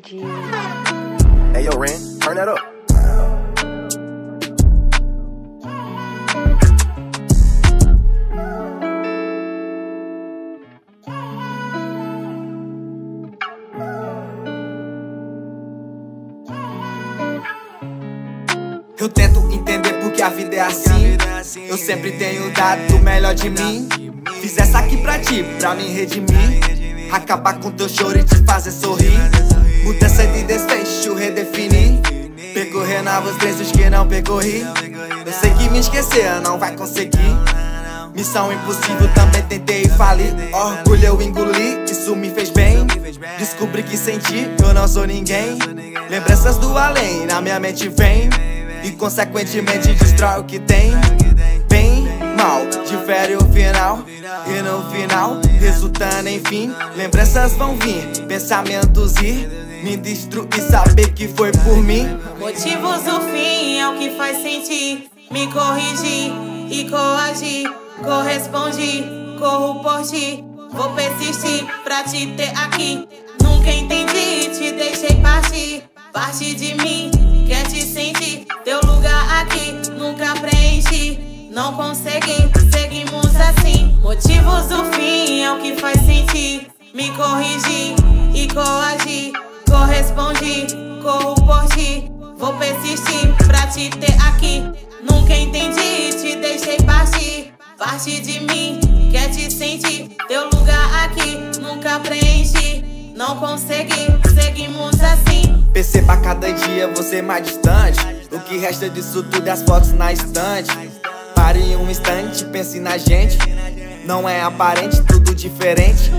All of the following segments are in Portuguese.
Entendi. Hey, yo, Ren, turn that up. Eu tento entender porque a vida é assim. Eu sempre tenho dado o melhor de mim. Fiz essa aqui pra ti, pra me redimir. Acabar com teu choro e te fazer sorrir. Mudança de desfecho, redefinir. Percorrer novos trechos que não percorri. Eu sei que me esquecer não vai conseguir. Missão impossível também tentei e falei. Orgulho eu engoli, isso me fez bem. Descobri que sem ti eu não sou ninguém. Lembranças do além na minha mente vem. E consequentemente destrói o que tem. Bem, mal, difere o final. E no final, resultando enfim. Lembranças vão vir, pensamentos ir. Me destruir, saber que foi por mim. Motivos do fim é o que faz sentir. Me corrigir e coagir. Correspondi, corro por ti. Vou persistir pra te ter aqui. Nunca entendi, te deixei partir. Parte de mim, quer te sentir. Teu lugar aqui, nunca preenchi. Não consegui, seguimos assim. Motivos do fim é o que faz sentir. Me corrigir e coagir. Correspondi, corro por ti. Vou persistir pra te ter aqui. Nunca entendi, te deixei partir. Parte de mim, quer te sentir. Teu lugar aqui, nunca preenchi. Não consegui, seguimos assim. Perceba cada dia você mais distante. O que resta disso tudo é as fotos na estante. Pare em um instante, pense na gente. Não é aparente, tudo diferente.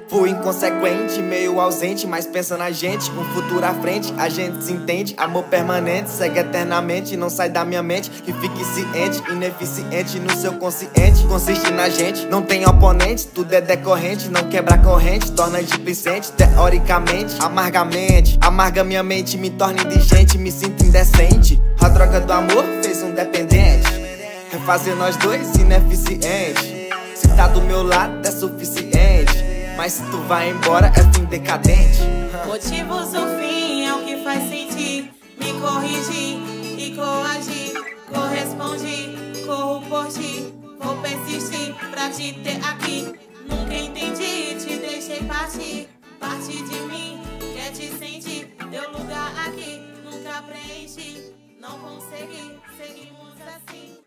Fui inconsequente, meio ausente, mas pensa na gente. Um futuro à frente, a gente se entende. Amor permanente, segue eternamente. Não sai da minha mente, que fique ciente. Ineficiente no seu consciente. Consiste na gente, não tem oponente. Tudo é decorrente, não quebra corrente. Torna displicente, teoricamente. Amargamente, amarga minha mente. Me torna indigente, me sinto indecente. A droga do amor fez um dependente. Refazer nós dois, ineficiente. Se tá do meu lado é suficiente. Mas se tu vai embora é fim decadente. Motivos do fim é o que faz sentir. Me corrigir e coagir. Correspondi, corro por ti. Vou persistir pra te ter aqui. Nunca entendi, te deixei partir. Parte de mim, quer te sentir. Teu lugar aqui, nunca preenchi. Não consegui, seguimos assim.